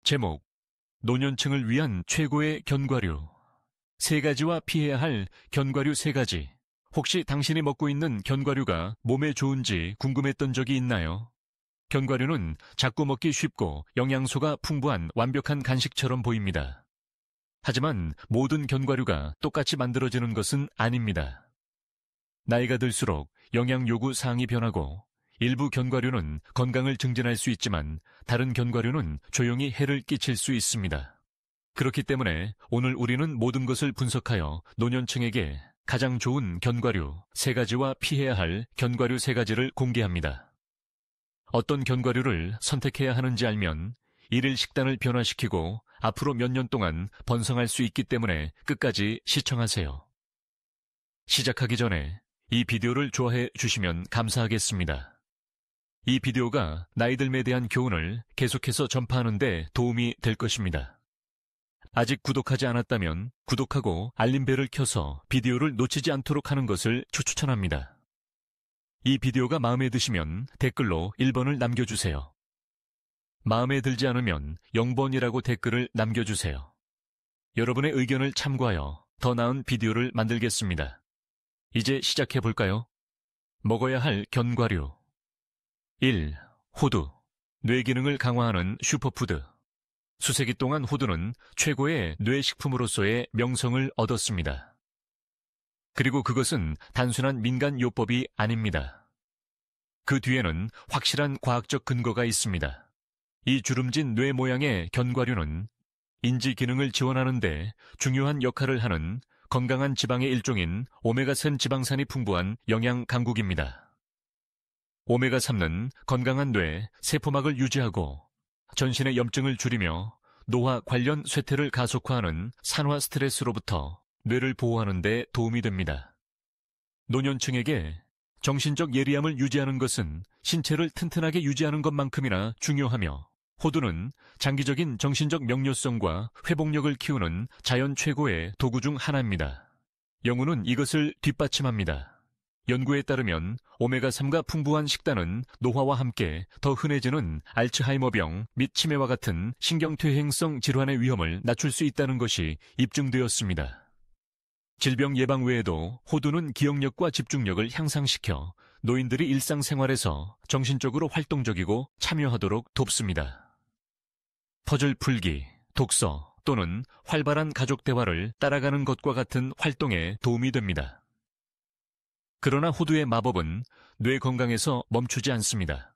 제목, 노년층을 위한 최고의 견과류. 세 가지와 피해야 할 견과류 세 가지. 혹시 당신이 먹고 있는 견과류가 몸에 좋은지 궁금했던 적이 있나요? 견과류는 작고 먹기 쉽고 영양소가 풍부한 완벽한 간식처럼 보입니다. 하지만 모든 견과류가 똑같이 만들어지는 것은 아닙니다. 나이가 들수록 영양 요구 사항이 변하고 일부 견과류는 건강을 증진할 수 있지만 다른 견과류는 조용히 해를 끼칠 수 있습니다. 그렇기 때문에 오늘 우리는 모든 것을 분석하여 노년층에게 가장 좋은 견과류 세 가지와 피해야 할 견과류 세 가지를 공개합니다. 어떤 견과류를 선택해야 하는지 알면 일일 식단을 변화시키고 앞으로 몇 년 동안 번성할 수 있기 때문에 끝까지 시청하세요. 시작하기 전에 이 비디오를 좋아해 주시면 감사하겠습니다. 이 비디오가 나이듦에 대한 교훈을 계속해서 전파하는 데 도움이 될 것입니다. 아직 구독하지 않았다면 구독하고 알림벨을 켜서 비디오를 놓치지 않도록 하는 것을 추천합니다. 이 비디오가 마음에 드시면 댓글로 1번을 남겨주세요. 마음에 들지 않으면 0번이라고 댓글을 남겨주세요. 여러분의 의견을 참고하여 더 나은 비디오를 만들겠습니다. 이제 시작해볼까요? 먹어야 할 견과류. 1. 호두. 뇌 기능을 강화하는 슈퍼푸드. 수세기 동안 호두는 최고의 뇌식품으로서의 명성을 얻었습니다. 그리고 그것은 단순한 민간요법이 아닙니다. 그 뒤에는 확실한 과학적 근거가 있습니다. 이 주름진 뇌 모양의 견과류는 인지 기능을 지원하는 데 중요한 역할을 하는 건강한 지방의 일종인 오메가3 지방산이 풍부한 영양 강국입니다. 오메가3는 건강한 뇌, 세포막을 유지하고 전신의 염증을 줄이며 노화 관련 쇠퇴를 가속화하는 산화 스트레스로부터 뇌를 보호하는 데 도움이 됩니다. 노년층에게 정신적 예리함을 유지하는 것은 신체를 튼튼하게 유지하는 것만큼이나 중요하며 호두는 장기적인 정신적 명료성과 회복력을 키우는 자연 최고의 도구 중 하나입니다. 연구는 이것을 뒷받침합니다. 연구에 따르면 오메가3가 풍부한 식단은 노화와 함께 더 흔해지는 알츠하이머병 및 치매와 같은 신경퇴행성 질환의 위험을 낮출 수 있다는 것이 입증되었습니다. 질병 예방 외에도 호두는 기억력과 집중력을 향상시켜 노인들이 일상생활에서 정신적으로 활동적이고 참여하도록 돕습니다. 퍼즐 풀기, 독서 또는 활발한 가족 대화를 따라가는 것과 같은 활동에 도움이 됩니다. 그러나 호두의 마법은 뇌 건강에서 멈추지 않습니다.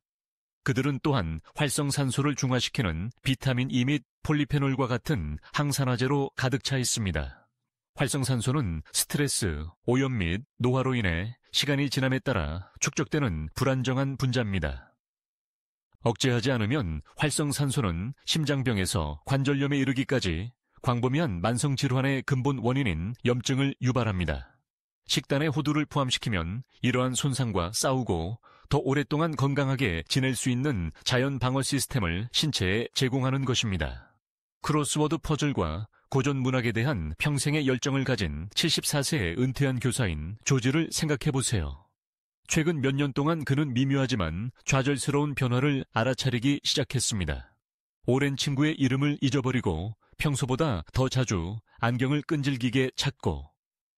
그들은 또한 활성산소를 중화시키는 비타민 E 및 폴리페놀과 같은 항산화제로 가득 차 있습니다. 활성산소는 스트레스, 오염 및 노화로 인해 시간이 지남에 따라 축적되는 불안정한 분자입니다. 억제하지 않으면 활성산소는 심장병에서 관절염에 이르기까지 광범위한 만성질환의 근본 원인인 염증을 유발합니다. 식단에 호두를 포함시키면 이러한 손상과 싸우고 더 오랫동안 건강하게 지낼 수 있는 자연 방어 시스템을 신체에 제공하는 것입니다. 크로스워드 퍼즐과 고전 문학에 대한 평생의 열정을 가진 74세의 은퇴한 교사인 조지를 생각해보세요. 최근 몇 년 동안 그는 미묘하지만 좌절스러운 변화를 알아차리기 시작했습니다. 오랜 친구의 이름을 잊어버리고 평소보다 더 자주 안경을 끈질기게 찾고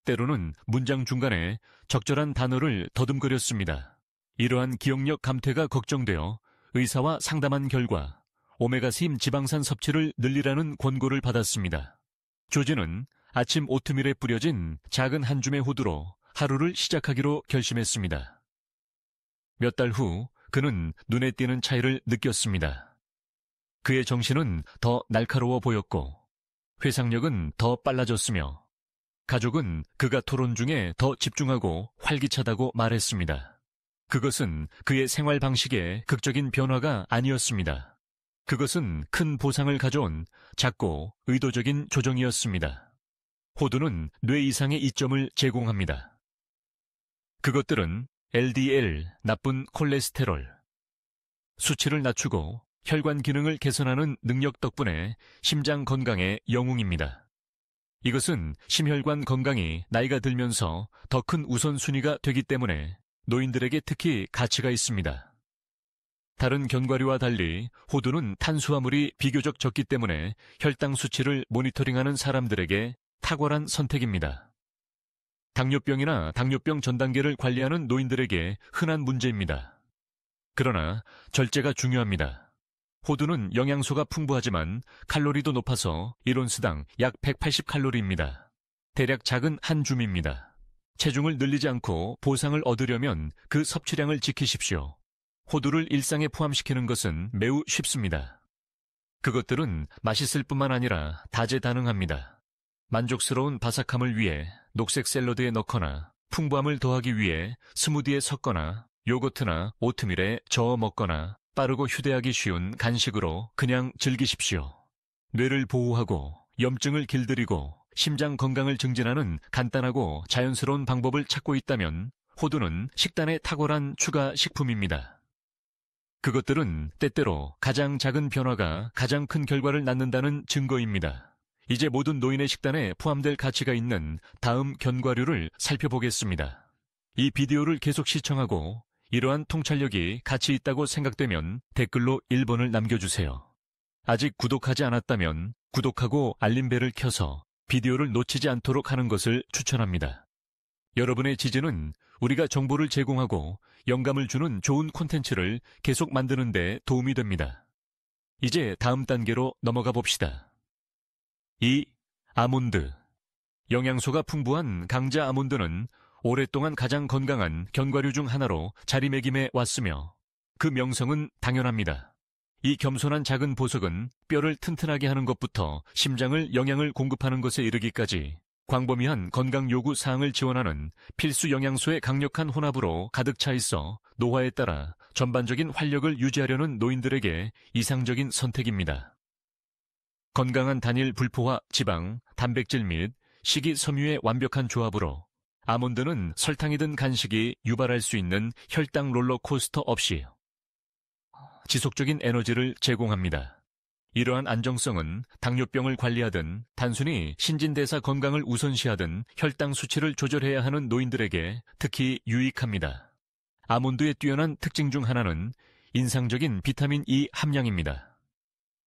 때로는 문장 중간에 적절한 단어를 더듬거렸습니다. 이러한 기억력 감퇴가 걱정되어 의사와 상담한 결과 오메가3 지방산 섭취를 늘리라는 권고를 받았습니다. 조지는 아침 오트밀에 뿌려진 작은 한 줌의 호두로 하루를 시작하기로 결심했습니다. 몇 달 후 그는 눈에 띄는 차이를 느꼈습니다. 그의 정신은 더 날카로워 보였고 회상력은 더 빨라졌으며 가족은 그가 토론 중에 더 집중하고 활기차다고 말했습니다. 그것은 그의 생활 방식의 극적인 변화가 아니었습니다. 그것은 큰 보상을 가져온 작고 의도적인 조정이었습니다. 호두는 뇌 이상의 이점을 제공합니다. 그것들은 LDL, 나쁜 콜레스테롤, 수치를 낮추고 혈관 기능을 개선하는 능력 덕분에 심장 건강의 영웅입니다. 이것은 심혈관 건강이 나이가 들면서 더 큰 우선순위가 되기 때문에 노인들에게 특히 가치가 있습니다. 다른 견과류와 달리 호두는 탄수화물이 비교적 적기 때문에 혈당 수치를 모니터링하는 사람들에게 탁월한 선택입니다. 당뇨병이나 당뇨병 전 단계를 관리하는 노인들에게 흔한 문제입니다. 그러나 절제가 중요합니다. 호두는 영양소가 풍부하지만 칼로리도 높아서 1온스당 약 180칼로리입니다. 대략 작은 한 줌입니다. 체중을 늘리지 않고 보상을 얻으려면 그 섭취량을 지키십시오. 호두를 일상에 포함시키는 것은 매우 쉽습니다. 그것들은 맛있을 뿐만 아니라 다재다능합니다. 만족스러운 바삭함을 위해 녹색 샐러드에 넣거나 풍부함을 더하기 위해 스무디에 섞거나 요거트나 오트밀에 저어 먹거나 빠르고 휴대하기 쉬운 간식으로 그냥 즐기십시오. 뇌를 보호하고 염증을 길들이고 심장 건강을 증진하는 간단하고 자연스러운 방법을 찾고 있다면 호두는 식단에 탁월한 추가 식품입니다. 그것들은 때때로 가장 작은 변화가 가장 큰 결과를 낳는다는 증거입니다. 이제 모든 노인의 식단에 포함될 가치가 있는 다음 견과류를 살펴보겠습니다. 이 비디오를 계속 시청하고 이러한 통찰력이 가치 있다고 생각되면 댓글로 1번을 남겨주세요. 아직 구독하지 않았다면 구독하고 알림벨을 켜서 비디오를 놓치지 않도록 하는 것을 추천합니다. 여러분의 지지는 우리가 정보를 제공하고 영감을 주는 좋은 콘텐츠를 계속 만드는 데 도움이 됩니다. 이제 다음 단계로 넘어가 봅시다. 2. 아몬드. 영양소가 풍부한 강자 아몬드는 오랫동안 가장 건강한 견과류 중 하나로 자리매김해 왔으며 그 명성은 당연합니다. 이 겸손한 작은 보석은 뼈를 튼튼하게 하는 것부터 심장을 영양을 공급하는 것에 이르기까지 광범위한 건강 요구 사항을 지원하는 필수 영양소의 강력한 혼합으로 가득 차 있어 노화에 따라 전반적인 활력을 유지하려는 노인들에게 이상적인 선택입니다. 건강한 단일 불포화 지방, 단백질 및 식이섬유의 완벽한 조합으로 아몬드는 설탕이 든 간식이 유발할 수 있는 혈당 롤러코스터 없이 지속적인 에너지를 제공합니다. 이러한 안정성은 당뇨병을 관리하든 단순히 신진대사 건강을 우선시하든 혈당 수치를 조절해야 하는 노인들에게 특히 유익합니다. 아몬드의 뛰어난 특징 중 하나는 인상적인 비타민 E 함량입니다.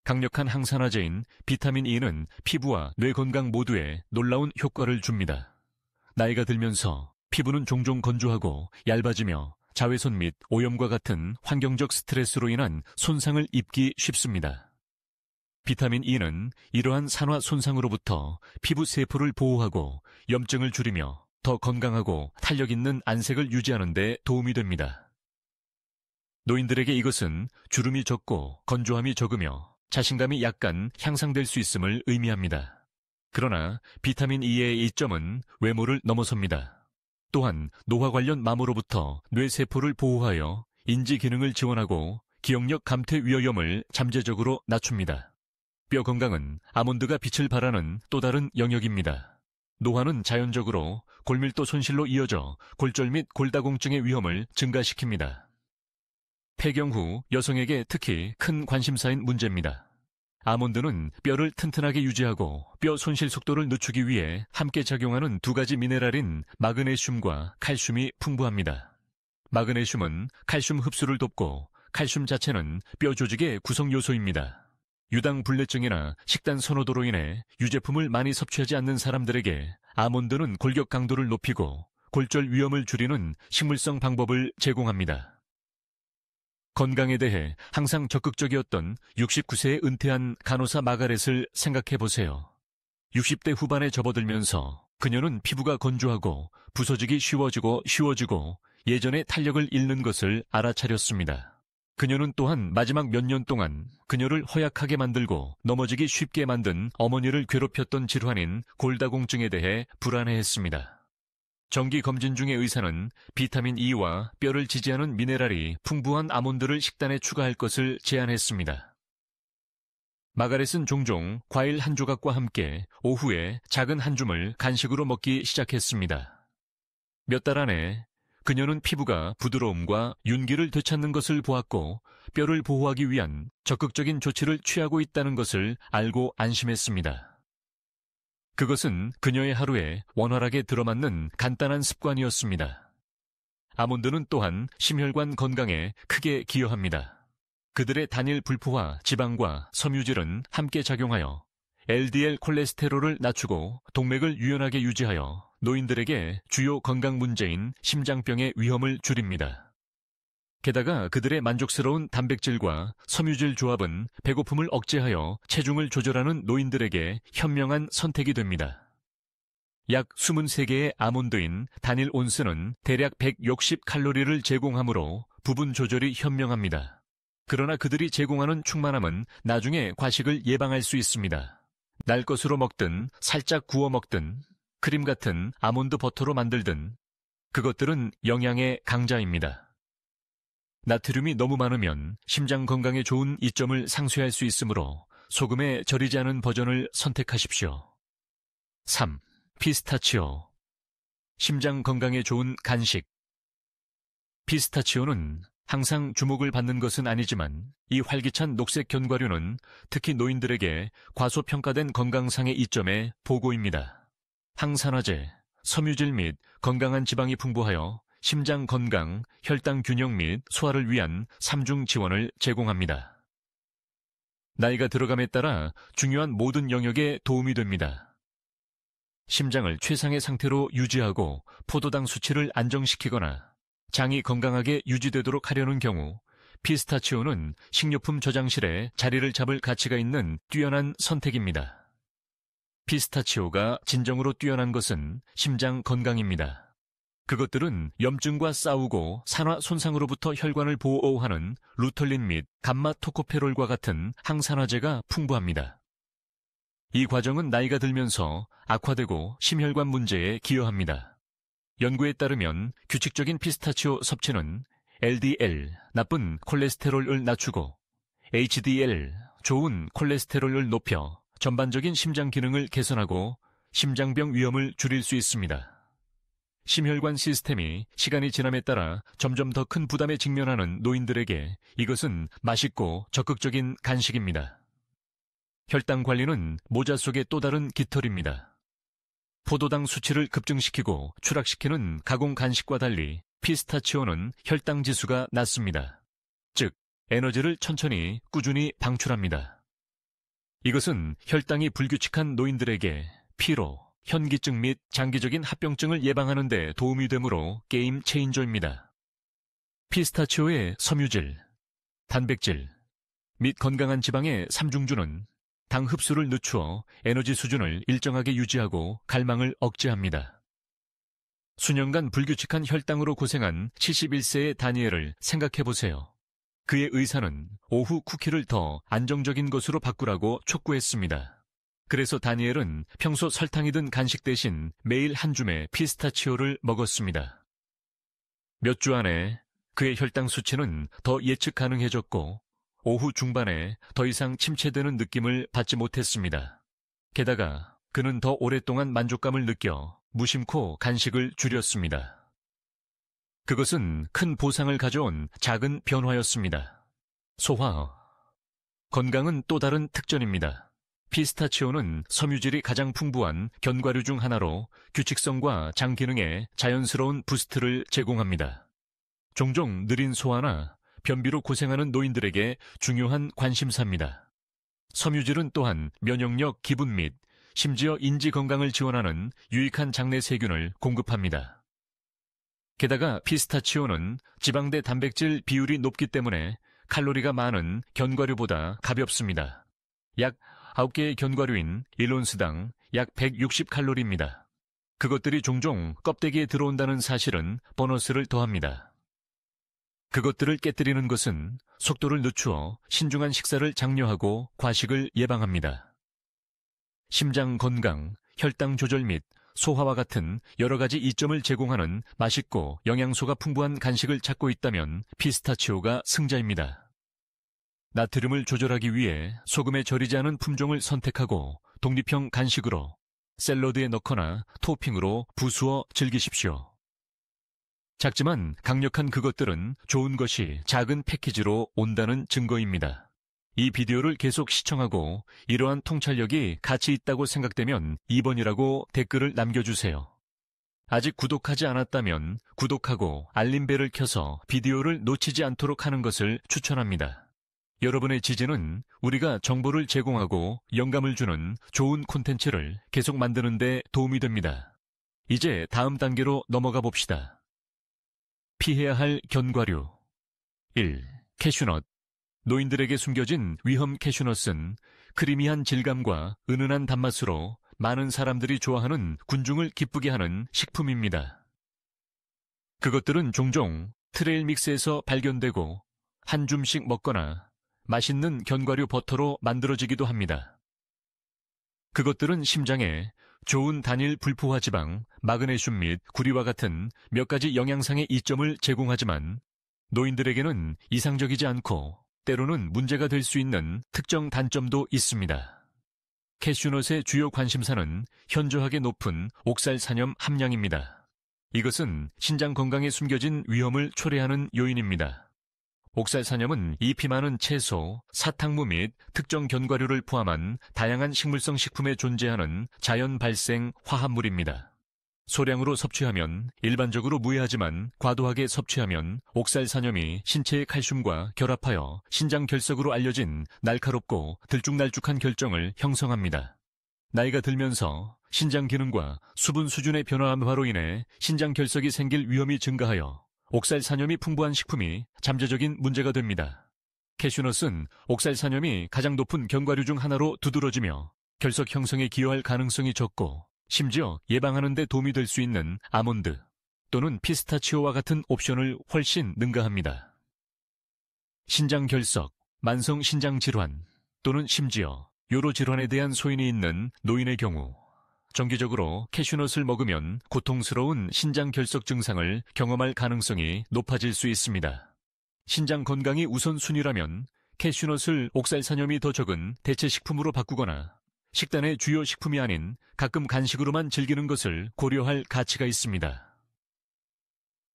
강력한 항산화제인 비타민 E는 피부와 뇌 건강 모두에 놀라운 효과를 줍니다. 나이가 들면서 피부는 종종 건조하고 얇아지며 자외선 및 오염과 같은 환경적 스트레스로 인한 손상을 입기 쉽습니다. 비타민 E는 이러한 산화 손상으로부터 피부 세포를 보호하고 염증을 줄이며 더 건강하고 탄력 있는 안색을 유지하는 데 도움이 됩니다. 노인들에게 이것은 주름이 적고 건조함이 적으며 자신감이 약간 향상될 수 있음을 의미합니다. 그러나 비타민 E의 이점은 외모를 넘어섭니다. 또한 노화 관련 마모로부터 뇌세포를 보호하여 인지 기능을 지원하고 기억력 감퇴 위험을 잠재적으로 낮춥니다. 뼈 건강은 아몬드가 빛을 발하는 또 다른 영역입니다. 노화는 자연적으로 골밀도 손실로 이어져 골절 및 골다공증의 위험을 증가시킵니다. 폐경 후 여성에게 특히 큰 관심사인 문제입니다. 아몬드는 뼈를 튼튼하게 유지하고 뼈 손실 속도를 늦추기 위해 함께 작용하는 두 가지 미네랄인 마그네슘과 칼슘이 풍부합니다. 마그네슘은 칼슘 흡수를 돕고 칼슘 자체는 뼈 조직의 구성 요소입니다. 유당불내증이나 식단 선호도로 인해 유제품을 많이 섭취하지 않는 사람들에게 아몬드는 골격 강도를 높이고 골절 위험을 줄이는 식물성 방법을 제공합니다. 건강에 대해 항상 적극적이었던 69세에 은퇴한 간호사 마가렛을 생각해 보세요. 60대 후반에 접어들면서 그녀는 피부가 건조하고 부서지기 쉬워지고 예전의 탄력을 잃는 것을 알아차렸습니다. 그녀는 또한 마지막 몇 년 동안 그녀를 허약하게 만들고 넘어지기 쉽게 만든 어머니를 괴롭혔던 질환인 골다공증에 대해 불안해했습니다. 정기 검진 중에 의사는 비타민 E와 뼈를 지지하는 미네랄이 풍부한 아몬드를 식단에 추가할 것을 제안했습니다. 마가렛은 종종 과일 한 조각과 함께 오후에 작은 한 줌을 간식으로 먹기 시작했습니다. 몇 달 안에 그녀는 피부가 부드러움과 윤기를 되찾는 것을 보았고 뼈를 보호하기 위한 적극적인 조치를 취하고 있다는 것을 알고 안심했습니다. 그것은 그녀의 하루에 원활하게 들어맞는 간단한 습관이었습니다. 아몬드는 또한 심혈관 건강에 크게 기여합니다. 그들의 단일 불포화 지방과 섬유질은 함께 작용하여 LDL 콜레스테롤을 낮추고 동맥을 유연하게 유지하여 노인들에게 주요 건강 문제인 심장병의 위험을 줄입니다. 게다가 그들의 만족스러운 단백질과 섬유질 조합은 배고픔을 억제하여 체중을 조절하는 노인들에게 현명한 선택이 됩니다. 약 23개의 아몬드인 단일 온스는 대략 160칼로리를 제공하므로 부분 조절이 현명합니다. 그러나 그들이 제공하는 충만함은 나중에 과식을 예방할 수 있습니다. 날 것으로 먹든 살짝 구워 먹든 크림 같은 아몬드 버터로 만들든 그것들은 영양의 강자입니다. 나트륨이 너무 많으면 심장 건강에 좋은 이점을 상쇄할 수 있으므로 소금에 절이지 않은 버전을 선택하십시오. 3. 피스타치오. 심장 건강에 좋은 간식. 피스타치오는 항상 주목을 받는 것은 아니지만 이 활기찬 녹색 견과류는 특히 노인들에게 과소평가된 건강상의 이점에 보고입니다. 항산화제, 섬유질 및 건강한 지방이 풍부하여 심장 건강, 혈당 균형 및 소화를 위한 3중 지원을 제공합니다. 나이가 들어감에 따라 중요한 모든 영역에 도움이 됩니다. 심장을 최상의 상태로 유지하고 포도당 수치를 안정시키거나 장이 건강하게 유지되도록 하려는 경우 피스타치오는 식료품 저장실에 자리를 잡을 가치가 있는 뛰어난 선택입니다. 피스타치오가 진정으로 뛰어난 것은 심장 건강입니다. 그것들은 염증과 싸우고 산화 손상으로부터 혈관을 보호하는 루털린 및 감마 토코페롤과 같은 항산화제가 풍부합니다. 이 과정은 나이가 들면서 악화되고 심혈관 문제에 기여합니다. 연구에 따르면 규칙적인 피스타치오 섭취는 LDL, 나쁜 콜레스테롤을 낮추고 HDL, 좋은 콜레스테롤을 높여 전반적인 심장 기능을 개선하고 심장병 위험을 줄일 수 있습니다. 심혈관 시스템이 시간이 지남에 따라 점점 더 큰 부담에 직면하는 노인들에게 이것은 맛있고 적극적인 간식입니다. 혈당 관리는 모자 속의 또 다른 깃털입니다. 포도당 수치를 급증시키고 추락시키는 가공 간식과 달리 피스타치오는 혈당 지수가 낮습니다. 즉, 에너지를 천천히 꾸준히 방출합니다. 이것은 혈당이 불규칙한 노인들에게 피로, 현기증 및 장기적인 합병증을 예방하는 데 도움이 되므로 게임 체인저입니다. 피스타치오의 섬유질, 단백질 및 건강한 지방의 삼중주는 당 흡수를 늦추어 에너지 수준을 일정하게 유지하고 갈망을 억제합니다. 수년간 불규칙한 혈당으로 고생한 71세의 다니엘을 생각해보세요. 그의 의사는 오후 쿠키를 더 안정적인 것으로 바꾸라고 촉구했습니다. 그래서 다니엘은 평소 설탕이 든 간식 대신 매일 한 줌의 피스타치오를 먹었습니다. 몇 주 안에 그의 혈당 수치는 더 예측 가능해졌고 오후 중반에 더 이상 침체되는 느낌을 받지 못했습니다. 게다가 그는 더 오랫동안 만족감을 느껴 무심코 간식을 줄였습니다. 그것은 큰 보상을 가져온 작은 변화였습니다. 소화. 건강은 또 다른 특전입니다. 피스타치오는 섬유질이 가장 풍부한 견과류 중 하나로 규칙성과 장 기능에 자연스러운 부스트를 제공합니다. 종종 느린 소화나 변비로 고생하는 노인들에게 중요한 관심사입니다. 섬유질은 또한 면역력, 기분 및 심지어 인지 건강을 지원하는 유익한 장내 세균을 공급합니다. 게다가 피스타치오는 지방 대 단백질 비율이 높기 때문에 칼로리가 많은 견과류보다 가볍습니다. 약 9개의 견과류인 1온스당 약 160칼로리입니다. 그것들이 종종 껍데기에 들어온다는 사실은 보너스를 더합니다. 그것들을 깨뜨리는 것은 속도를 늦추어 신중한 식사를 장려하고 과식을 예방합니다. 심장 건강, 혈당 조절 및 소화와 같은 여러 가지 이점을 제공하는 맛있고 영양소가 풍부한 간식을 찾고 있다면 피스타치오가 승자입니다. 나트륨을 조절하기 위해 소금에 절이지 않은 품종을 선택하고 독립형 간식으로 샐러드에 넣거나 토핑으로 부수어 즐기십시오. 작지만 강력한 그것들은 좋은 것이 작은 패키지로 온다는 증거입니다. 이 비디오를 계속 시청하고 이러한 통찰력이 가치 있다고 생각되면 2번이라고 댓글을 남겨주세요. 아직 구독하지 않았다면 구독하고 알림벨을 켜서 비디오를 놓치지 않도록 하는 것을 추천합니다. 여러분의 지지는 우리가 정보를 제공하고 영감을 주는 좋은 콘텐츠를 계속 만드는 데 도움이 됩니다. 이제 다음 단계로 넘어가 봅시다. 피해야 할 견과류. 1. 캐슈넛. 노인들에게 숨겨진 위험 캐슈넛은 크리미한 질감과 은은한 단맛으로 많은 사람들이 좋아하는 군중을 기쁘게 하는 식품입니다. 그것들은 종종 트레일 믹스에서 발견되고 한 줌씩 먹거나 맛있는 견과류 버터로 만들어지기도 합니다. 그것들은 심장에 좋은 단일 불포화 지방, 마그네슘 및 구리와 같은 몇 가지 영양상의 이점을 제공하지만 노인들에게는 이상적이지 않고 때로는 문제가 될 수 있는 특정 단점도 있습니다. 캐슈넛의 주요 관심사는 현저하게 높은 옥살산염 함량입니다. 이것은 신장 건강에 숨겨진 위험을 초래하는 요인입니다. 옥살산염은 잎이 많은 채소, 사탕무 및 특정 견과류를 포함한 다양한 식물성 식품에 존재하는 자연 발생 화합물입니다. 소량으로 섭취하면 일반적으로 무해하지만 과도하게 섭취하면 옥살산염이 신체의 칼슘과 결합하여 신장 결석으로 알려진 날카롭고 들쭉날쭉한 결정을 형성합니다. 나이가 들면서 신장 기능과 수분 수준의 변화로 인해 신장 결석이 생길 위험이 증가하여 옥살산염이 풍부한 식품이 잠재적인 문제가 됩니다. 캐슈넛은 옥살산염이 가장 높은 견과류 중 하나로 두드러지며 결석 형성에 기여할 가능성이 적고 심지어 예방하는 데 도움이 될 수 있는 아몬드 또는 피스타치오와 같은 옵션을 훨씬 능가합니다. 신장 결석, 만성 신장 질환 또는 심지어 요로 질환에 대한 소인이 있는 노인의 경우 정기적으로 캐슈넛을 먹으면 고통스러운 신장 결석 증상을 경험할 가능성이 높아질 수 있습니다. 신장 건강이 우선순위라면 캐슈넛을 옥살산염이 더 적은 대체 식품으로 바꾸거나 식단의 주요 식품이 아닌 가끔 간식으로만 즐기는 것을 고려할 가치가 있습니다.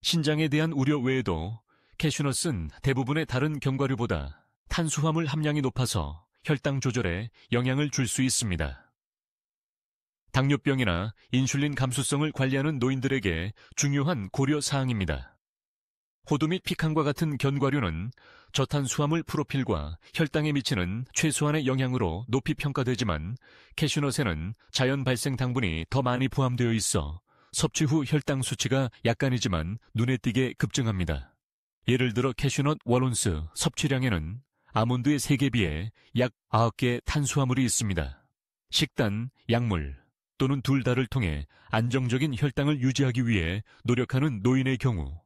신장에 대한 우려 외에도 캐슈넛은 대부분의 다른 견과류보다 탄수화물 함량이 높아서 혈당 조절에 영향을 줄 수 있습니다. 당뇨병이나 인슐린 감수성을 관리하는 노인들에게 중요한 고려 사항입니다. 호두 및 피칸과 같은 견과류는 저탄수화물 프로필과 혈당에 미치는 최소한의 영향으로 높이 평가되지만 캐슈넛에는 자연 발생 당분이 더 많이 포함되어 있어 섭취 후 혈당 수치가 약간이지만 눈에 띄게 급증합니다. 예를 들어 캐슈넛 1온스 섭취량에는 아몬드의 3개 비해 약 9개의 탄수화물이 있습니다. 식단, 약물 또는 둘 다를 통해 안정적인 혈당을 유지하기 위해 노력하는 노인의 경우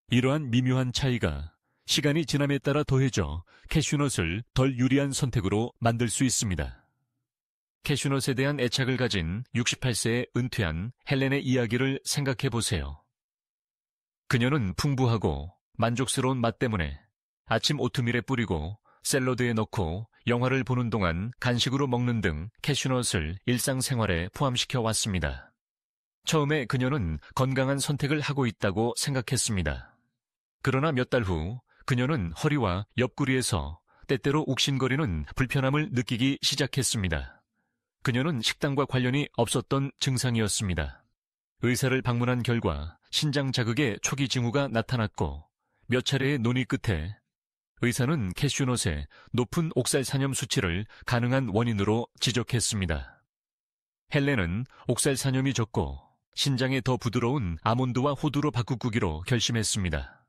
이러한 미묘한 차이가 시간이 지남에 따라 더해져 캐슈넛을 덜 유리한 선택으로 만들 수 있습니다. 캐슈넛에 대한 애착을 가진 68세의 은퇴한 헬렌의 이야기를 생각해 보세요. 그녀는 풍부하고 만족스러운 맛 때문에 아침 오트밀에 뿌리고 샐러드에 넣고 영화를 보는 동안 간식으로 먹는 등 캐슈넛을 일상생활에 포함시켜 왔습니다. 처음에 그녀는 건강한 선택을 하고 있다고 생각했습니다. 그러나 몇 달 후 그녀는 허리와 옆구리에서 때때로 욱신거리는 불편함을 느끼기 시작했습니다. 그녀는 식단과 관련이 없었던 증상이었습니다. 의사를 방문한 결과 신장 자극의 초기 징후가 나타났고 몇 차례의 논의 끝에 의사는 캐슈넛의 높은 옥살산염 수치를 가능한 원인으로 지적했습니다. 헬렌은 옥살산염이 적고 신장에 더 부드러운 아몬드와 호두로 바꾸기로 결심했습니다.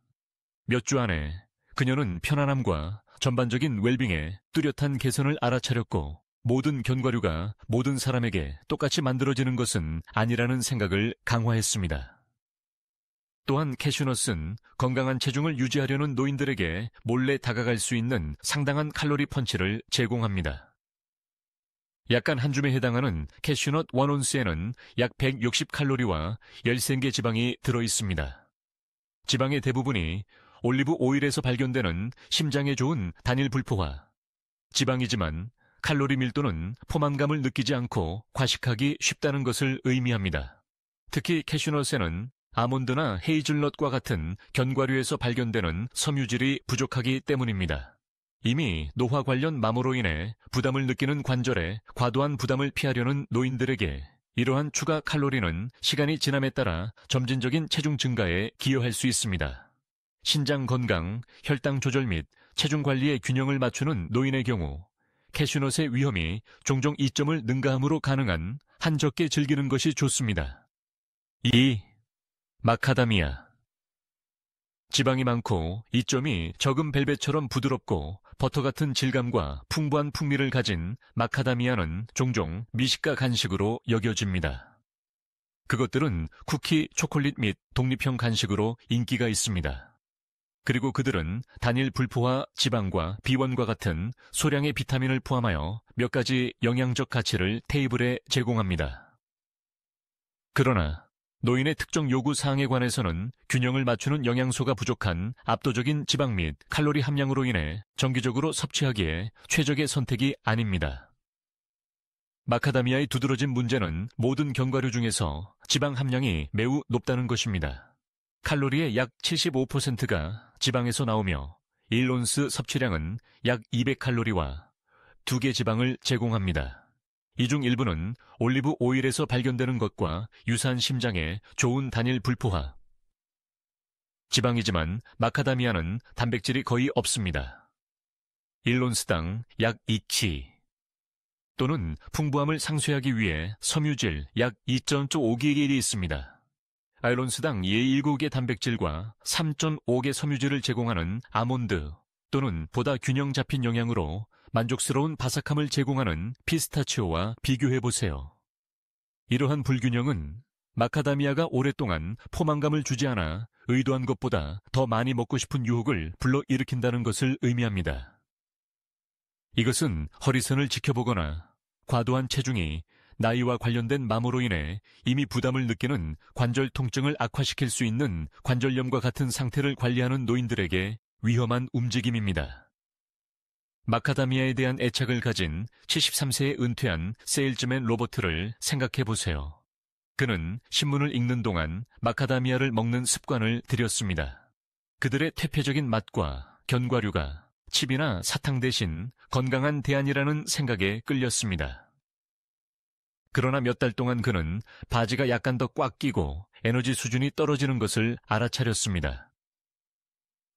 몇 주 안에 그녀는 편안함과 전반적인 웰빙에 뚜렷한 개선을 알아차렸고 모든 견과류가 모든 사람에게 똑같이 만들어지는 것은 아니라는 생각을 강화했습니다. 또한 캐슈넛은 건강한 체중을 유지하려는 노인들에게 몰래 다가갈 수 있는 상당한 칼로리 펀치를 제공합니다. 약간 한 줌에 해당하는 캐슈넛 1온스에는 약 160칼로리와 13개 지방이 들어있습니다. 지방의 대부분이 올리브 오일에서 발견되는 심장에 좋은 단일 불포화 지방이지만 칼로리 밀도는 포만감을 느끼지 않고 과식하기 쉽다는 것을 의미합니다. 특히 캐슈넛에는 아몬드나 헤이즐넛과 같은 견과류에서 발견되는 섬유질이 부족하기 때문입니다. 이미 노화 관련 마모로 인해 부담을 느끼는 관절에 과도한 부담을 피하려는 노인들에게 이러한 추가 칼로리는 시간이 지남에 따라 점진적인 체중 증가에 기여할 수 있습니다. 신장 건강, 혈당 조절 및 체중 관리의 균형을 맞추는 노인의 경우 캐슈넛의 위험이 종종 이점을 능가함으로 가능한 한적게 즐기는 것이 좋습니다. 2. 마카다미아. 지방이 많고 이점이 적은 벨벳처럼 부드럽고 버터 같은 질감과 풍부한 풍미를 가진 마카다미아는 종종 미식가 간식으로 여겨집니다. 그것들은 쿠키, 초콜릿 및 독립형 간식으로 인기가 있습니다. 그리고 그들은 단일 불포화 지방과 비원과 같은 소량의 비타민을 포함하여 몇 가지 영양적 가치를 테이블에 제공합니다. 그러나 노인의 특정 요구 사항에 관해서는 균형을 맞추는 영양소가 부족한 압도적인 지방 및 칼로리 함량으로 인해 정기적으로 섭취하기에 최적의 선택이 아닙니다. 마카다미아의 두드러진 문제는 모든 견과류 중에서 지방 함량이 매우 높다는 것입니다. 칼로리의 약 75%가 지방에서 나오며 1온스 섭취량은 약 200칼로리와 2개 지방을 제공합니다. 이 중 일부는 올리브 오일에서 발견되는 것과 유사한 심장의 좋은 단일 불포화 지방이지만 마카다미아는 단백질이 거의 없습니다. 1온스당 약 2키 또는 풍부함을 상쇄하기 위해 섬유질 약 2.5kg이 있습니다. 아일론스당 7개 단백질과 3.5개 섬유질을 제공하는 아몬드 또는 보다 균형 잡힌 영양으로 만족스러운 바삭함을 제공하는 피스타치오와 비교해보세요. 이러한 불균형은 마카다미아가 오랫동안 포만감을 주지 않아 의도한 것보다 더 많이 먹고 싶은 유혹을 불러일으킨다는 것을 의미합니다. 이것은 허리선을 지켜보거나 과도한 체중이 나이와 관련된 마모로 인해 이미 부담을 느끼는 관절 통증을 악화시킬 수 있는 관절염과 같은 상태를 관리하는 노인들에게 위험한 움직임입니다. 마카다미아에 대한 애착을 가진 73세에 은퇴한 세일즈맨 로버트를 생각해 보세요. 그는 신문을 읽는 동안 마카다미아를 먹는 습관을 들였습니다. 그들의 퇴폐적인 맛과 견과류가 칩이나 사탕 대신 건강한 대안이라는 생각에 끌렸습니다. 그러나 몇 달 동안 그는 바지가 약간 더 꽉 끼고 에너지 수준이 떨어지는 것을 알아차렸습니다.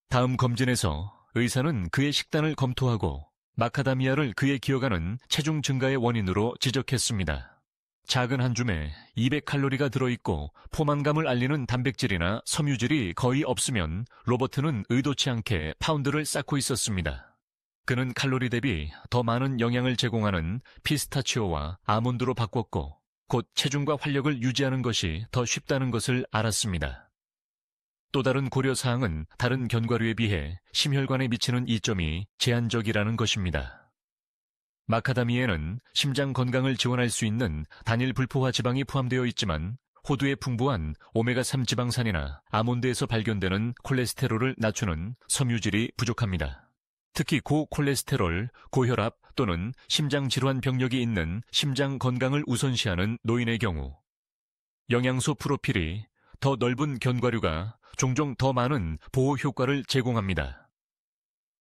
다음 검진에서 의사는 그의 식단을 검토하고 마카다미아를 그에 기어가는 체중 증가의 원인으로 지적했습니다. 작은 한 줌에 200칼로리가 들어있고 포만감을 알리는 단백질이나 섬유질이 거의 없으면 로버트는 의도치 않게 파운드를 쌓고 있었습니다. 그는 칼로리 대비 더 많은 영양을 제공하는 피스타치오와 아몬드로 바꿨고 곧 체중과 활력을 유지하는 것이 더 쉽다는 것을 알았습니다. 또 다른 고려사항은 다른 견과류에 비해 심혈관에 미치는 이점이 제한적이라는 것입니다. 마카다미아에는 심장 건강을 지원할 수 있는 단일 불포화 지방이 포함되어 있지만 호두의 풍부한 오메가3 지방산이나 아몬드에서 발견되는 콜레스테롤을 낮추는 섬유질이 부족합니다. 특히 고콜레스테롤, 고혈압 또는 심장질환 병력이 있는 심장 건강을 우선시하는 노인의 경우 영양소 프로필이 더 넓은 견과류가 종종 더 많은 보호 효과를 제공합니다.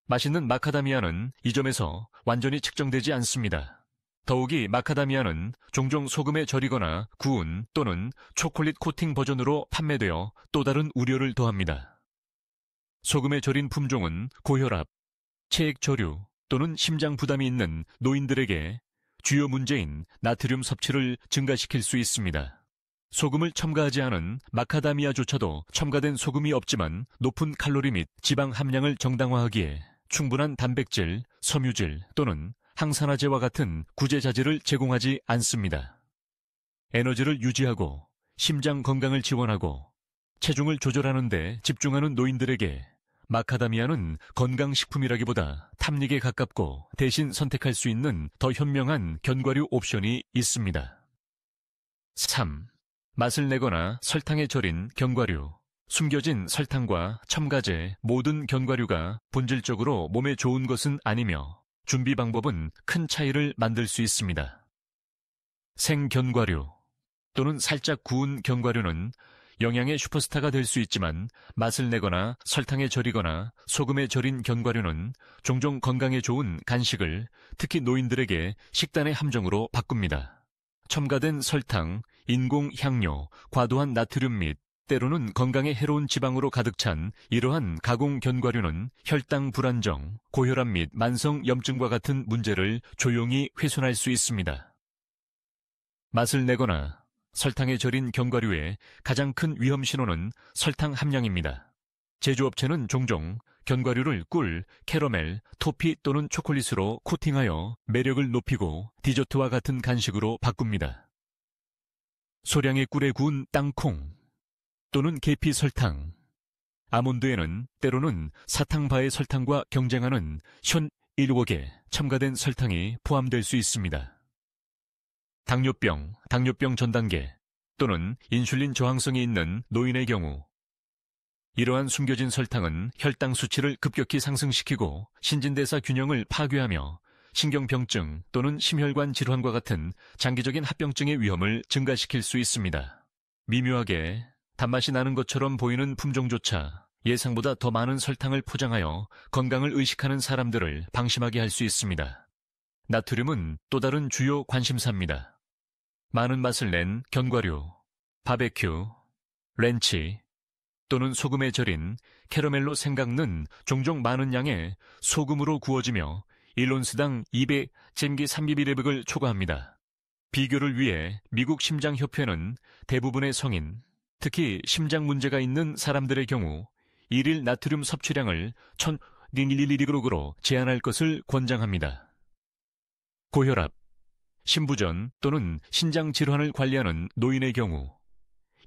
맛있는 마카다미아는 이 점에서 완전히 측정되지 않습니다. 더욱이 마카다미아는 종종 소금에 절이거나 구운 또는 초콜릿 코팅 버전으로 판매되어 또 다른 우려를 더합니다. 소금에 절인 품종은 고혈압, 체액 저류 또는 심장 부담이 있는 노인들에게 주요 문제인 나트륨 섭취를 증가시킬 수 있습니다. 소금을 첨가하지 않은 마카다미아조차도 첨가된 소금이 없지만 높은 칼로리 및 지방 함량을 정당화하기에 충분한 단백질, 섬유질 또는 항산화제와 같은 구제자질을 제공하지 않습니다. 에너지를 유지하고 심장 건강을 지원하고 체중을 조절하는 데 집중하는 노인들에게 마카다미아는 건강식품이라기보다 탐닉에 가깝고 대신 선택할 수 있는 더 현명한 견과류 옵션이 있습니다. 3. 맛을 내거나 설탕에 절인 견과류. 숨겨진 설탕과 첨가제 모든 견과류가 본질적으로 몸에 좋은 것은 아니며 준비 방법은 큰 차이를 만들 수 있습니다. 생견과류 또는 살짝 구운 견과류는 영양의 슈퍼스타가 될 수 있지만 맛을 내거나 설탕에 절이거나 소금에 절인 견과류는 종종 건강에 좋은 간식을 특히 노인들에게 식단의 함정으로 바꿉니다. 첨가된 설탕, 인공 향료, 과도한 나트륨 및 때로는 건강에 해로운 지방으로 가득 찬 이러한 가공 견과류는 혈당 불안정, 고혈압 및 만성 염증과 같은 문제를 조용히 훼손할 수 있습니다. 맛을 내거나 설탕에 절인 견과류의 가장 큰 위험 신호는 설탕 함량입니다. 제조업체는 종종 견과류를 꿀, 캐러멜, 토피 또는 초콜릿으로 코팅하여 매력을 높이고 디저트와 같은 간식으로 바꿉니다. 소량의 꿀에 구운 땅콩 또는 계피 설탕, 아몬드에는 때로는 사탕바의 설탕과 경쟁하는 션 1웍에 첨가된 설탕이 포함될 수 있습니다. 당뇨병 전 단계 또는 인슐린 저항성이 있는 노인의 경우 이러한 숨겨진 설탕은 혈당 수치를 급격히 상승시키고 신진대사 균형을 파괴하며 신경병증 또는 심혈관 질환과 같은 장기적인 합병증의 위험을 증가시킬 수 있습니다. 미묘하게 단맛이 나는 것처럼 보이는 품종조차 예상보다 더 많은 설탕을 포장하여 건강을 의식하는 사람들을 방심하게 할 수 있습니다. 나트륨은 또 다른 주요 관심사입니다. 많은 맛을 낸 견과류, 바베큐, 렌치 또는 소금에 절인 캐러멜로 생각는 종종 많은 양의 소금으로 구워지며 1온스당 200잼기 3mg을 초과합니다. 비교를 위해 미국 심장협회는 대부분의 성인, 특히 심장 문제가 있는 사람들의 경우 1일 나트륨 섭취량을 1000mg으로 제한할 것을 권장합니다. 고혈압, 심부전 또는 신장 질환을 관리하는 노인의 경우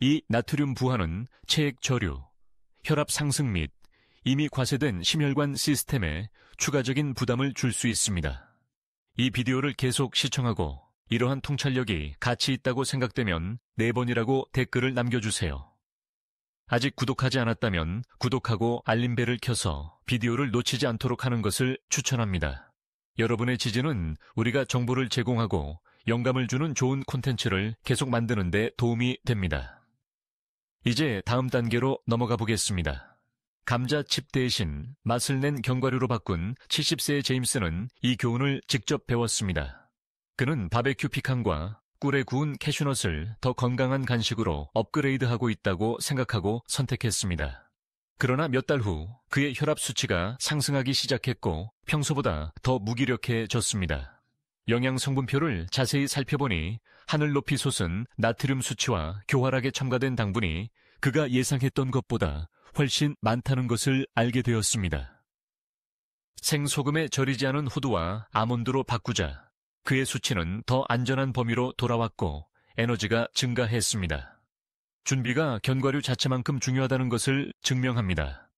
이 나트륨 부하는 체액 저류, 혈압 상승 및 이미 과세된 심혈관 시스템에 추가적인 부담을 줄 수 있습니다. 이 비디오를 계속 시청하고 이러한 통찰력이 가치 있다고 생각되면 4번이라고 댓글을 남겨주세요. 아직 구독하지 않았다면 구독하고 알림벨을 켜서 비디오를 놓치지 않도록 하는 것을 추천합니다. 여러분의 지지는 우리가 정보를 제공하고 영감을 주는 좋은 콘텐츠를 계속 만드는 데 도움이 됩니다. 이제 다음 단계로 넘어가 보겠습니다. 감자칩 대신 맛을 낸 견과류로 바꾼 70세의 제임스는 이 교훈을 직접 배웠습니다. 그는 바베큐 피칸과 꿀에 구운 캐슈넛을 더 건강한 간식으로 업그레이드하고 있다고 생각하고 선택했습니다. 그러나 몇 달 후 그의 혈압 수치가 상승하기 시작했고 평소보다 더 무기력해졌습니다. 영양 성분표를 자세히 살펴보니 하늘 높이 솟은 나트륨 수치와 교활하게 첨가된 당분이 그가 예상했던 것보다 훨씬 많다는 것을 알게 되었습니다. 생소금에 절이지 않은 호두와 아몬드로 바꾸자 그의 수치는 더 안전한 범위로 돌아왔고 에너지가 증가했습니다. 준비가 견과류 자체만큼 중요하다는 것을 증명합니다.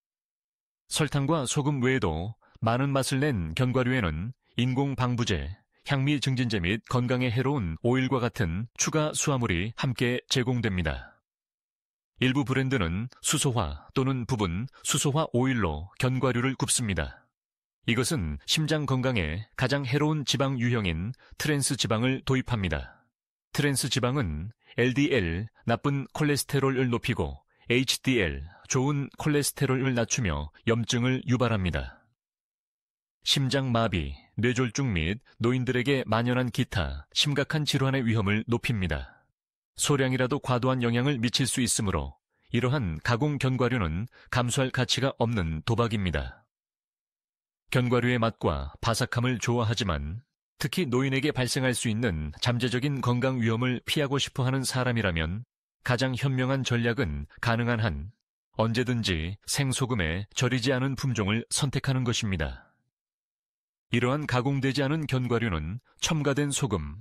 설탕과 소금 외에도 많은 맛을 낸 견과류에는 인공 방부제, 향미 증진제 및 건강에 해로운 오일과 같은 추가 수화물이 함께 제공됩니다. 일부 브랜드는 수소화 또는 부분 수소화 오일로 견과류를 굽습니다. 이것은 심장 건강에 가장 해로운 지방 유형인 트랜스 지방을 도입합니다. 트랜스 지방은 LDL, 나쁜 콜레스테롤을 높이고 HDL, 좋은 콜레스테롤을 낮추며 염증을 유발합니다. 심장마비, 뇌졸중 및 노인들에게 만연한 기타, 심각한 질환의 위험을 높입니다. 소량이라도 과도한 영향을 미칠 수 있으므로 이러한 가공 견과류는 감수할 가치가 없는 도박입니다. 견과류의 맛과 바삭함을 좋아하지만 특히 노인에게 발생할 수 있는 잠재적인 건강 위험을 피하고 싶어하는 사람이라면 가장 현명한 전략은 가능한 한 언제든지 생소금에 절이지 않은 품종을 선택하는 것입니다. 이러한 가공되지 않은 견과류는 첨가된 소금,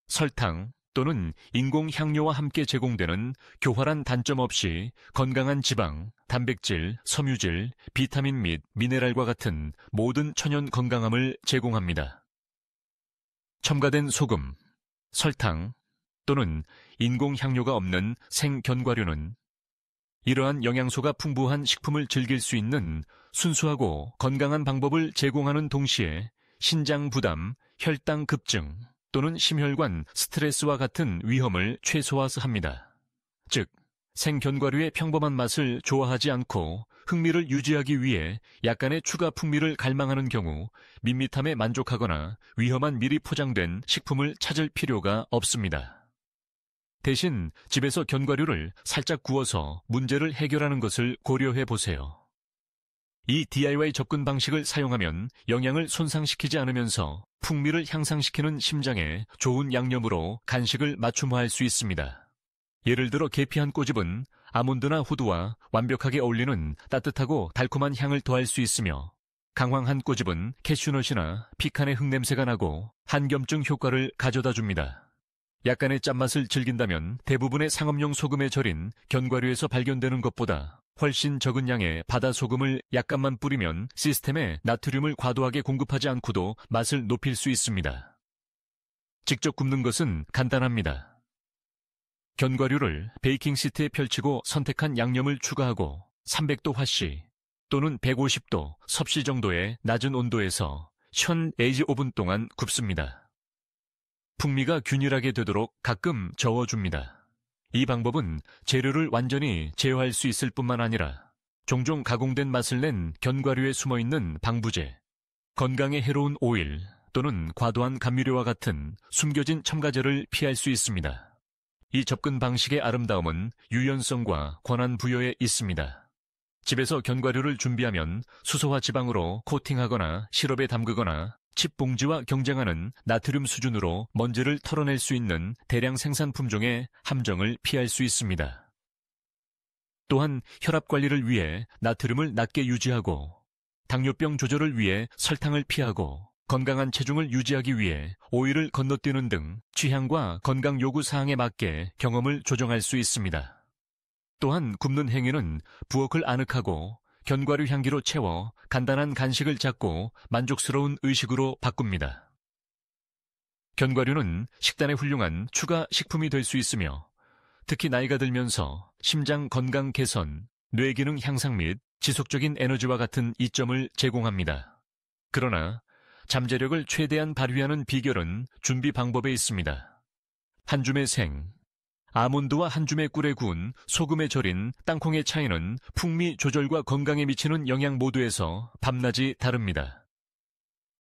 설탕 또는 인공 향료와 함께 제공되는 교활한 단점 없이 건강한 지방, 단백질, 섬유질, 비타민 및 미네랄과 같은 모든 천연 건강함을 제공합니다. 첨가된 소금, 설탕 또는 인공 향료가 없는 생견과류는 이러한 영양소가 풍부한 식품을 즐길 수 있는 순수하고 건강한 방법을 제공하는 동시에 신장 부담, 혈당 급증 또는 심혈관 스트레스와 같은 위험을 최소화합니다. 즉, 생견과류의 평범한 맛을 좋아하지 않고 흥미를 유지하기 위해 약간의 추가 풍미를 갈망하는 경우 밋밋함에 만족하거나 위험한 미리 포장된 식품을 찾을 필요가 없습니다. 대신 집에서 견과류를 살짝 구워서 문제를 해결하는 것을 고려해 보세요. 이 DIY 접근 방식을 사용하면 영양을 손상시키지 않으면서 풍미를 향상시키는 심장에 좋은 양념으로 간식을 맞춤화할 수 있습니다. 예를 들어 계피 한 꼬집은 아몬드나 호두와 완벽하게 어울리는 따뜻하고 달콤한 향을 더할 수 있으며, 강황 한 꼬집은 캐슈넛이나 피칸의 흙냄새가 나고 한겸증 효과를 가져다 줍니다. 약간의 짠맛을 즐긴다면 대부분의 상업용 소금에 절인 견과류에서 발견되는 것보다 훨씬 적은 양의 바다 소금을 약간만 뿌리면 시스템에 나트륨을 과도하게 공급하지 않고도 맛을 높일 수 있습니다. 직접 굽는 것은 간단합니다. 견과류를 베이킹 시트에 펼치고 선택한 양념을 추가하고 300도 화씨 또는 150도 섭씨 정도의 낮은 온도에서 현 에이지 오븐 동안 굽습니다. 풍미가 균일하게 되도록 가끔 저어줍니다. 이 방법은 재료를 완전히 제어할 수 있을 뿐만 아니라 종종 가공된 맛을 낸 견과류에 숨어있는 방부제, 건강에 해로운 오일 또는 과도한 감미료와 같은 숨겨진 첨가제를 피할 수 있습니다. 이 접근 방식의 아름다움은 유연성과 권한 부여에 있습니다. 집에서 견과류를 준비하면 수소화 지방으로 코팅하거나 시럽에 담그거나 칩 봉지와 경쟁하는 나트륨 수준으로 먼지를 털어낼 수 있는 대량 생산 품종의 함정을 피할 수 있습니다. 또한 혈압 관리를 위해 나트륨을 낮게 유지하고, 당뇨병 조절을 위해 설탕을 피하고, 건강한 체중을 유지하기 위해 오일을 건너뛰는 등 취향과 건강 요구 사항에 맞게 경험을 조정할 수 있습니다. 또한 굽는 행위는 부엌을 아늑하고 견과류 향기로 채워 간단한 간식을 찾고 만족스러운 의식으로 바꿉니다. 견과류는 식단에 훌륭한 추가 식품이 될 수 있으며, 특히 나이가 들면서 심장 건강 개선, 뇌기능 향상 및 지속적인 에너지와 같은 이점을 제공합니다. 그러나 잠재력을 최대한 발휘하는 비결은 준비 방법에 있습니다. 한 줌의 생, 아몬드와 한 줌의 꿀에 구운 소금에 절인 땅콩의 차이는 풍미 조절과 건강에 미치는 영향 모두에서 밤낮이 다릅니다.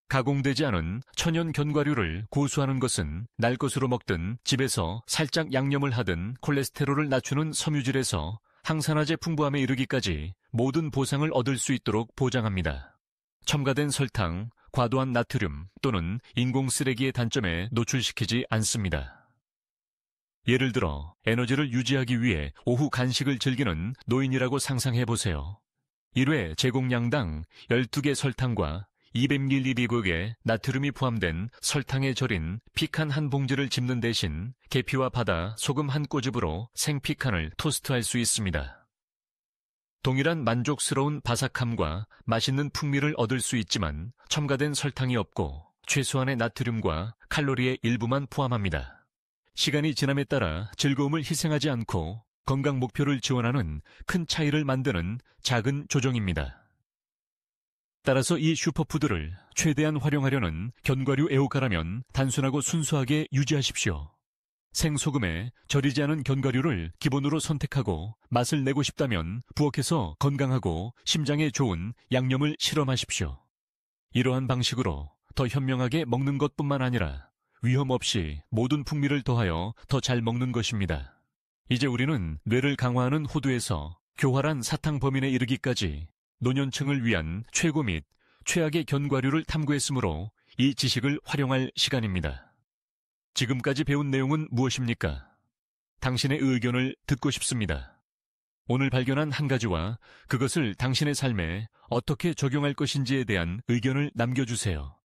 가공되지 않은 천연 견과류를 고수하는 것은 날 것으로 먹든 집에서 살짝 양념을 하든 콜레스테롤을 낮추는 섬유질에서 항산화제 풍부함에 이르기까지 모든 보상을 얻을 수 있도록 보장합니다. 첨가된 설탕, 과도한 나트륨 또는 인공 쓰레기의 단점에 노출시키지 않습니다. 예를 들어 에너지를 유지하기 위해 오후 간식을 즐기는 노인이라고 상상해보세요. 1회 제공량당 12개 설탕과 200ml의 나트륨이 포함된 설탕에 절인 피칸 한 봉지를 집는 대신 계피와 바다 소금 한 꼬집으로 생피칸을 토스트할 수 있습니다. 동일한 만족스러운 바삭함과 맛있는 풍미를 얻을 수 있지만 첨가된 설탕이 없고 최소한의 나트륨과 칼로리의 일부만 포함합니다. 시간이 지남에 따라 즐거움을 희생하지 않고 건강 목표를 지원하는 큰 차이를 만드는 작은 조정입니다. 따라서 이 슈퍼푸드를 최대한 활용하려는 견과류 애호가라면 단순하고 순수하게 유지하십시오. 생소금에 절이지 않은 견과류를 기본으로 선택하고 맛을 내고 싶다면 부엌에서 건강하고 심장에 좋은 양념을 실험하십시오. 이러한 방식으로 더 현명하게 먹는 것뿐만 아니라 위험 없이 모든 풍미를 더하여 더 잘 먹는 것입니다. 이제 우리는 뇌를 강화하는 호두에서 교활한 사탕 범인에 이르기까지 노년층을 위한 최고 및 최악의 견과류를 탐구했으므로 이 지식을 활용할 시간입니다. 지금까지 배운 내용은 무엇입니까? 당신의 의견을 듣고 싶습니다. 오늘 발견한 한 가지와 그것을 당신의 삶에 어떻게 적용할 것인지에 대한 의견을 남겨주세요.